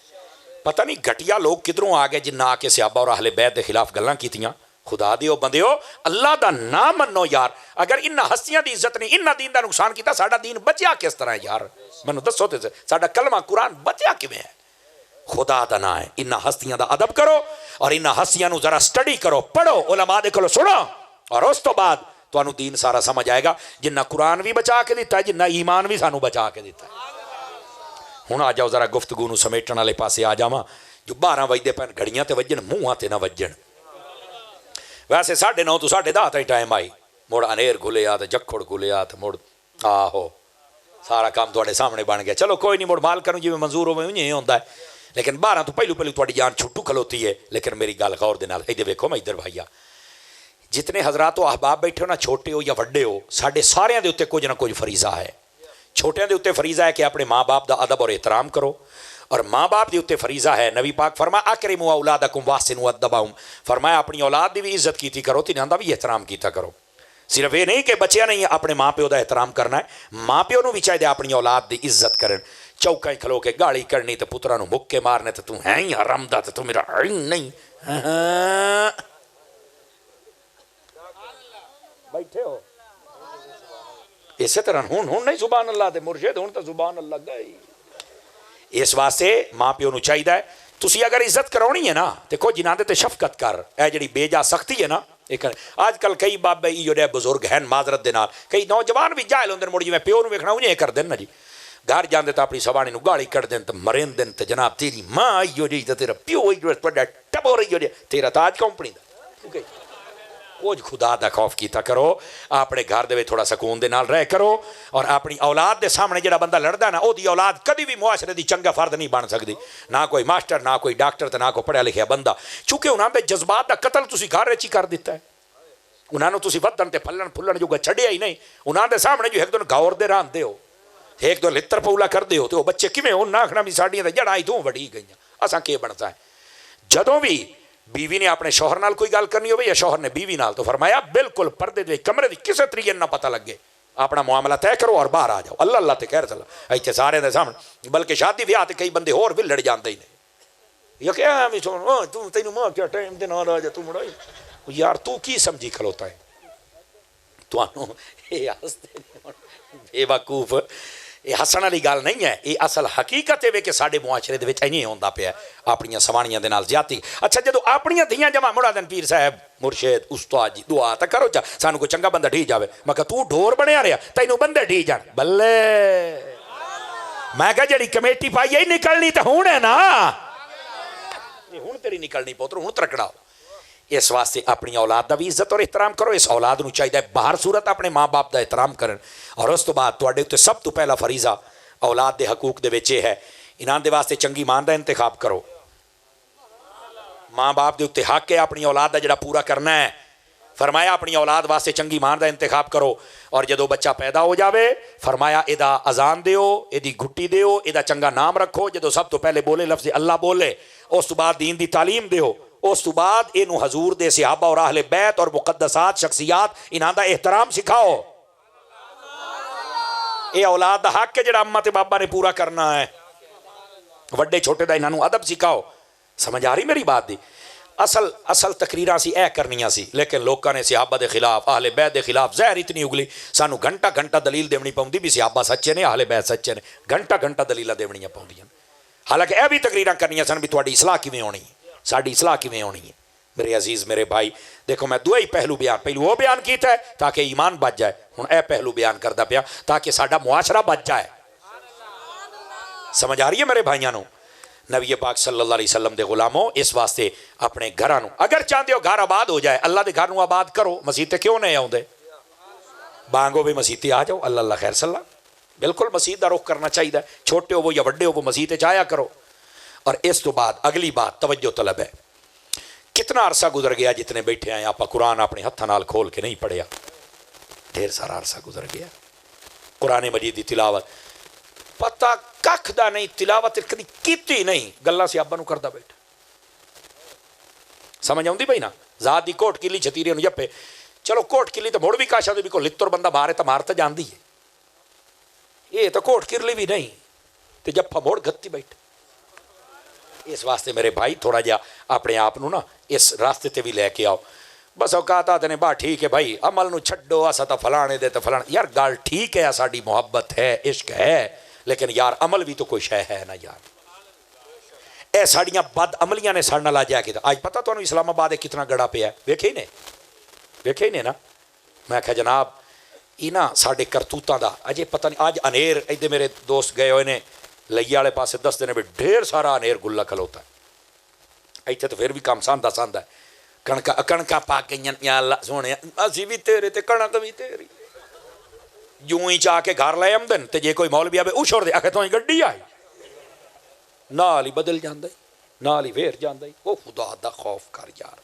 پتہ نہیں گھٹیا لوگ کدھروں آ گئے جنہ آ کے صحابہ اور اہل بیت دے خلاف گلاں کیتیاں. خدا دیو بندیو اللہ دا نام منو یار. اگر انہ ہستیاں دی عزت نہیں، انہ دین دا نقصان کیتا، ساڈا دین بچیا کس طرح ہے یار؟ مینوں دسو تے ساڈا کلمہ قرآن بچیا کیویں ہے؟ خدا دا نام ہے. انہ ہستیاں دا ادب کرو اور انہ ہستیاں نو ذرا سٹڈی کرو، پڑھو، علماء دے کولوں سنو، اور اس تو بعد تانوں دین سارا سمجھ آئے گا. جنہ قرآن بھی بچا کے دیتا ہے، جنہ ایمان بھی سانو بچا کے دیتا ہے. ہن آ جاؤ ذرا گفتگو نو سمیٹن والے پاسے آ جاواں. جو 12 وجدے پین گھڑیاں تے وجن منہاں تے نہ وجن. ویسے 9:30 تو 10:30 تائیں ٹائم آئی، مڑ انیر گھلیا تے جکھڑ گھلیا تے مڑ آہو سارا کام تواڈے سامنے بن گیا. چلو کوئی نہیں، مڑ مالک نوں جویں منظور ہوے اونجے ہوندا ہے. لیکن 12 تو پہلو تواڈی جان چھٹو کھلوتی ہے. لیکن میری گل غور دے نال ادھر ویکھو، میں ادھر بھائیا جتنے حضرات و احباب بیٹھے ہو نا، چھوٹے ہو یا وڈے ہو، ساڈے ساریاں دے اوتے کچھ نہ کچھ فریضہ ہے. چھوٹیاں دے اوتے فریضہ ہے کہ اپنے ماں باپ دا ادب اور احترام کرو، اور ماں باپ دے اوتے فریضہ ہے. نبی پاک فرمایا اکرموا اولادکم واحسنوا ادبہم، فرمایا اپنی اولاد دی بھی عزت کیتی کرو تے انہاں دا بھی احترام کیتا کرو. صرف یہ نہیں کہ بچیاں نہیں اپنے ماں پیو دا احترام کرنا ہے، ماں پیو نو بھی چاہیے اپنی اولاد دی عزت کرن. چوکاں کھلو کے گالی کرنی تے پتراں نو مکے مارنے تے تو ہے ہی حرام دا تے تو میرا ہے ہی نہیں. بیٹھے ہو اسی طرح ہن نہیں سبحان اللہ دے مرشد، ہن تے سبحان اللہ گئی. اس واسطے ماں پیو نو چاہیے تسی اگر عزت کرونی ہے نا تے کوئی جنہاں دے تے شفقت کر. اے جڑی بے جا سختی ہے نا، آج کل کئی بابے ایو بزرگ ہیں معذرت دے نال، کئی نوجوان بھی جاہل ہوندے مڑ جویں پیو نو ویکھنا اونجے کر دین نا جی. گھر جاندے تے اپنی سوانے نو گالی کر دین تے مرین دین تے جناب تیری ماں ایو جی تے تیرا پیو ایو بڑا ٹبر ایو جی تیرا تاج کمپنی دا. کچھ خدا دا خوف کیتا کرو، اپنے گھر دے وچ تھوڑا سکون دے نال رہ کرو، اور اپنی اولاد دے سامنے جڑا بندہ لڑدا نا، او دی اولاد کدی بھی معاشرے دی چنگا فرد نہیں بن سکدی. نہ کوئی ماسٹر، نہ کوئی ڈاکٹر تے نہ کوئی پڑھیا لکھیا بندہ، چونکہ انہاں دے جذبات دا قتل تسی گھر وچ ہی کر دیتا ہے. انہاں نو تسی ودن تے پھلن پھلن جو چھڈیا ہی نہیں. انہاں دے سامنے جو ایک دن گور دے راندے ہو، ایک دو لتر پولا کرتے ہو تو وہ بچے کیویں ہون آخنا بھی ساڈیاں تے جڑاں ادوں وڑی گئیاں اساں کی بنتا ہے. جدوں بھی بیوی نے اپنے شوہر نال کوئی گل کرنی ہوئے یا شوہر نے بیوی نال تو فرمایا بالکل پردے دے کمرے دی کسے طریقے نہ پتہ لگے, اپنا معاملہ طے کرو اور باہر آ جاؤ. اللہ اللہ تے کہہ چلا ایتھے سارے دے سامنے, بلکہ شادی بیاہ تے کئی بندے ہور بھی لڑ جاندے ہی نے. یہ کیا بھی سن تو تینوں ماں کیا ٹائم دے نال آ جا تو مڑائی یار تو کی سمجھی کھلوتا ہے تانوں اے ہستے بے وقوف. یہ ہسن والی گل نہیں ہے, یہ اصل حقیقت ہے کہ سارے معاشرے دے وچ ایویں ہوندا پیا اپنی سوانیاں دے نال زیادتی. اچھا جدو اپنیاں دھیاں جمع مڑا دین پیر صاحب مرشد استاد جی دعا تے کرو چا سانو کوئی چنگا بندہ ڈھی جاوے. میں کہ تو ڈھور بنیا رہیا تینوں بندے ڈھی جان بلے. میں کہ جڑی کمیٹی پائی ہے نکلنی تے ہن ہے نا, ہن تیری نکلنی پوتر ہن ترکڑا. اس واسطے اپنی اولاد دا بھی عزت اور احترام کرو. اس اولاد نو چاہیے باہر صورت اپنے ماں باپ دا احترام کرن. اور اس تو بعد تواڈے تے سب تو پہلا فریضہ اولاد دے حقوق دے وچ ہے انہاں دے واسطے چنگی ماں دا انتخاب کرو. ماں باپ دے تے حق ہے اپنی اولاد دا جڑا پورا کرنا ہے. فرمایا اپنی اولاد واسطے چنگی ماں دا انتخاب کرو. اور جدو بچہ پیدا ہو جاوے فرمایا ادا اذان دیو, ایدی گھٹی دیو, ادا چنگا نام رکھو. جدو سب تو پہلے بولے لفظ اللہ بولے, اس تو بعد دین دی تعلیم دیو. اس تو بعد اینو حضور دے صحابہ اور اہل بیت اور مقدسات شخصیات انہاں دا احترام سکھاؤ. اے اولاد دا حق ہے جڑا اماں تے بابا نے پورا کرنا ہے. وڈے چھوٹے دا انہاں نو ادب سکھاؤ. سمجھ آ رہی میری بات دی؟ اصل تقریراں سی اے کرنیاں سی, لیکن لوکاں نے صحابہ دے خلاف اہل بیت دے خلاف زہر اتنی اگلی. سانو گھنٹہ گھنٹہ دلیل دیونی پوندی بھی صحابہ سچے نے اہل بیت سچے نے, گھنٹہ گھنٹہ دلیلاں دیونیاں پوندیاں. حالانکہ اے بھی تقریراں کرنیاں سن بھی تہاڈی اصلاح کیویں ہونی ہے, ساڈی اصلاح کیویں ہونی ہے. میرے عزیز میرے بھائی دیکھو میں دو ہی پہلو بیان, پہلو وہ بیان کیتا ہے تاکہ ایمان بچ جائے, ہن اے پہلو بیان کردا پیا تاکہ ساڈا معاشرہ بچ جائے. سمجھ آ رہی ہے میرے بھائیاں نو؟ نبی پاک صلی اللہ علیہ وسلم دے غلاموں اس واسطے اپنے گھراں نو اگر چاہتے ہو گھر آباد ہو جائے اللہ دے گھر نو آباد کرو. مسیح تے کیوں نہیں آؤندے؟ بانگو بھی مسیح تے آ جاؤ. اللہ اللہ خیر صلی اللہ. بالکل مسیح دا رخ کرنا چاہیے, چھوٹے ہو وہ یا بڑے ہو وہ مسیح تے آیا کرو. اور اس تو بعد اگلی بات توجہ طلب ہے. کتنا عرصہ گزر گیا جتنے بیٹھے ہیں آپ قرآن اپنے ہتھاں نال کھول کے نہیں پڑھیا. ڈھیر سارا عرصہ گزر گیا. قرآن مجید دی تلاوت پتہ ککھ دا نہیں, تلاوت کدی کیتی نہیں, گلاں صحابہ نو کردا بیٹھا. سمجھ آؤندی بھائی نا؟ ذات دی کوٹ کلی چھتیری نو جپے. چلو کوٹ کلی تو مڑ بھی کاشا بھی کو لتر بندہ مارے تو مار تو جاندی ہے. یہ تو کوٹ کرلی بھی نہیں تے جپا موڑ گھتی بیٹھے. اس واسطے میرے بھائی تھوڑا جا اپنے آپ نا اس راستے تے بھی لے کے آؤ. بس اوقات آتے نے بات ٹھیک ہے بھائی عمل نو چھڈو اسا تا فلانے دے تے فلانے. یار گل ٹھیک ہے ساڈی محبت ہے عشق ہے, لیکن یار عمل بھی تو کوئی شے ہے نا یار. اے ساڑیاں بد عملیاں نے ساڑنا لا جا کے آج پتہ تو اسلام آباد کتنا گڑا پیا ہے. ویکھے ہی نے نا. میں کہا جناب یہ نا ساڑے کرتوتاں دا اجے پتہ نہیں. آج انیر ایدے میرے دوست گئے ہوئے نے لئی والے پاسے 10 دن بھی ڈھیر سارا انیر گلا کھلوتا ہے. ایتھے تو پھر بھی کام ساندا ہے. کڑکاں پا گئیاں یا اللہ سونے اسی بھی تیرے تے کڑک بھی تیری. یوں ہی چاہ کے گھر لے آمدن تے جے کوئی مولوی آوے اوچھڑ دے آکھے تو ہی گڈی آئی نال ہی بدل جاندا ہے, نال ہی پھیر جاندا ہے. او خدا دا خوف کر یار.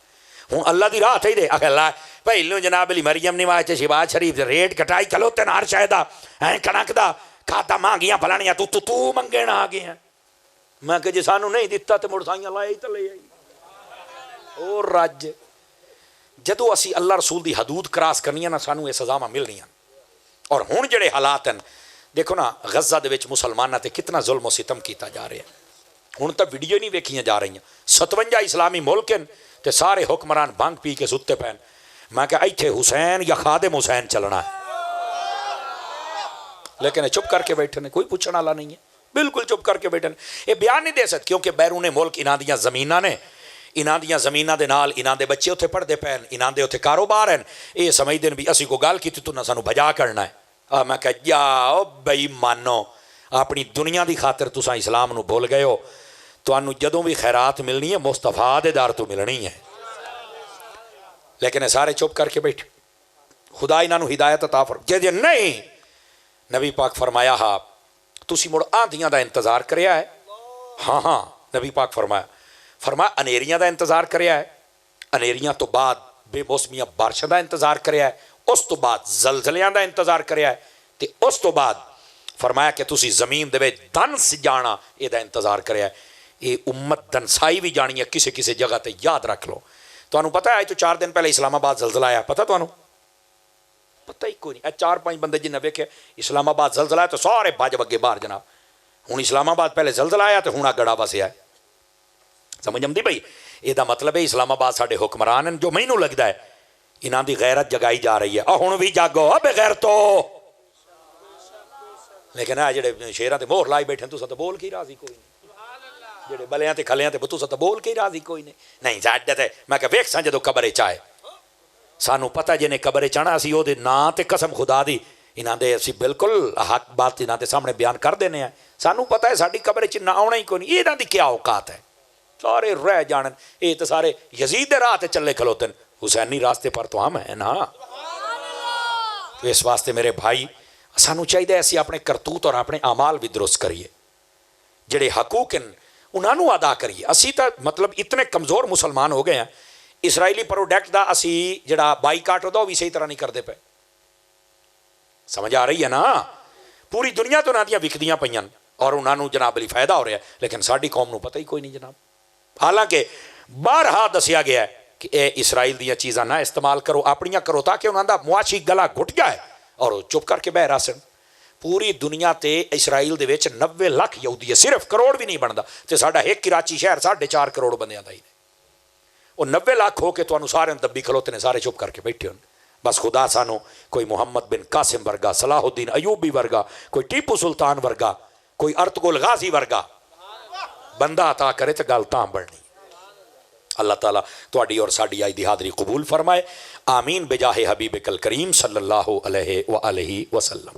ہوں اللہ دی راہ تھی دے آکھے اللہ پہلو جناب علی مریم نواز تے شہباز شریف دے ریٹ کٹائی کھلوتے نار شاہدہ ہیں کڑک دا کھاتا مانگیاں پلانیاں تو منگے نہ آ گئے ہیں. میں کہ جی سانو نہیں دیتا تے مڑ سائیاں لائے تے لے آئی. اور رج جدو اسی اللہ رسول دی حدود کراس کرنیاں نا سانو یہ سزاواں ملنیاں. اور ہن جڑے حالات ہیں دیکھو نا غزہ دے وچ مسلماناں تے کتنا ظلم و ستم کیتا جا رہا ہے. ہن تو ویڈیو نہیں ویکھیاں جا رہی ہیں. 57 اسلامی ملک ہیں تے سارے حکمران بھنگ پی کے ستے پین. میں کہ ایتھے حسین یا خادم حسین چلنا ہے, لیکن چپ کر کے بیٹھے نے, کوئی پوچھنے والا نہیں ہے. بالکل چپ کر کے بیٹھے نے. یہ بیان نہیں دے سکتے کیونکہ بیرون ملک انہاں دیاں زمیناں نے, انہاں دیاں زمیناں دے نال انہاں دے بچے اتھے پڑھدے پین, انہاں دے اتھے کاروبار ہیں. یہ سمجھدے بھی اسی کو گل کیتی تو نہ سانو بجا کرنا ہے. میں کہ جاؤ بھائی مانو اپنی دنیا دی خاطر تساں اسلام نو بھول گئے ہو. تانوں جدوں بھی خیرات ملنی ہے مصطفیٰ دے دار تو ملنی ہے. لیکن سارے چپ کر کے بیٹھے. خدا انہاں نو ہدایت عطا فرما. جے نہیں نبی پاک فرمایا ہاں تسی مڑ آندھیاں دا انتظار کریا ہے. ہاں نبی پاک فرمایا انیریاں دا انتظار کریا ہے. انیریاں تو بعد بے موسمیاں بارشاں دا انتظار کریا ہے. اس تو بعد زلزلیاں دا انتظار کریا ہے. تے اس تو بعد فرمایا کہ تسی زمین دے وچ دنس جانا یہ انتظار کریا ہے. یہ امت دنسائی بھی جانی ہے کسی کسی جگہ تے یاد رکھ لو. تمہیں پتہ ہے تو 4 دن پہلے اسلام آباد زلزلہ آیا, پتہ تمہیں؟ پتہ ہی کوئی نہیں. 4-5 بندے جنہیں ویکھے اسلام آباد زلزلہ آیا تو سارے بج وگے باہر جناب. ہوں اسلام آباد پہلے زلزلہ آیا تو ہوں گڑا وسیا ہے. سمجھ آمدی بھائی؟ یہ مطلب ہے اسلام آباد ساڈے حکمران ہیں جو مینوں لگتا ہے انہاں دی غیرت جگائی جا رہی ہے. ہوں بھی جاگو بے غیرتو. لیکن آ جڑے شیراں تے مہر لائی بیٹھے تساں تے بول کے راضی کوئی نہیں. جڑے بلیاں تے کھلیاں تے تساں تے بول کے راضی کوئی نہیں. نہیں ساڈے تے میں کہ ویکھ ساں جدوں قبر وچ آئے سانو پتہ جنے قبر وچ آنا اسی او دے ناں تے قسم خدا دی انہاں دے اسی بالکل حق بات انہاں دے سامنے بیان کر دینے ہیں. سانو پتہ ہے ساڈی قبر وچ نہ آنا ہی کوئی نہیں. انہاں دی کیا اوقات ہے؟ سارے رہ جانن. یہ تو سارے یزید دے راہ تے چلے کھلوتے ہیں, حسینی راستے پر تو ہم ہیں نا. تو اس واسطے میرے بھائی سانو چاہیے اسی اپنے کرتوت اور اپنے اعمال بھی درست کریے. جڑے حقوق ہیں انہاں نو ادا کریے. اسی تو مطلب اتنے کمزور مسلمان ہو گئے ہیں اسرائیلی پروڈکٹ دا اسی جڑا بائیکاٹ ہوتا وہ بھی صحیح طرح نہیں کرتے پے. سمجھ آ رہی ہے نا؟ پوری دنیا تو انہاں دیاں وکدیاں پئیاں اور انہاں نو جناب علی فائدہ ہو رہا ہے, لیکن ساڈی قوم نو پتہ ہی کوئی نہیں جناب. حالانکہ بارہا دسیا گیا ہے کہ اے اسرائیل دیاں چیزاں نہ استعمال کرو, اپنیاں کرو تاکہ انہاں دا معاشی گلا گھٹ جائے اور وہ چپ کر کے بہ رہا. پوری دنیا تے اسرائیل دے وچ 90 لاکھ یہودی ہے, صرف کروڑ بھی نہیں بنتا. تے ساڈا ایک کراچی شہر 4.5 کروڑ بندیاں دا ہی. وہ 90 لاکھ ہو کے تانوں سارے دبی کھلوتے نے, سارے چپ کر کے بیٹھے ہون. بس خدا سانو کوئی محمد بن قاسم ورگا, صلاح الدین ایوبی ورگا, کوئی ٹیپو سلطان ورگا, کوئی ارطغرل غازی ورگا بندہ عطا کرے تو گل تاں بڑھنی. اللہ تعالیٰ تہاڈی اور ساڈی آئی دی حاضری قبول فرمائے. آمین بجاہ حبیب کل کریم صلی اللہ علیہ وآلہ وسلم.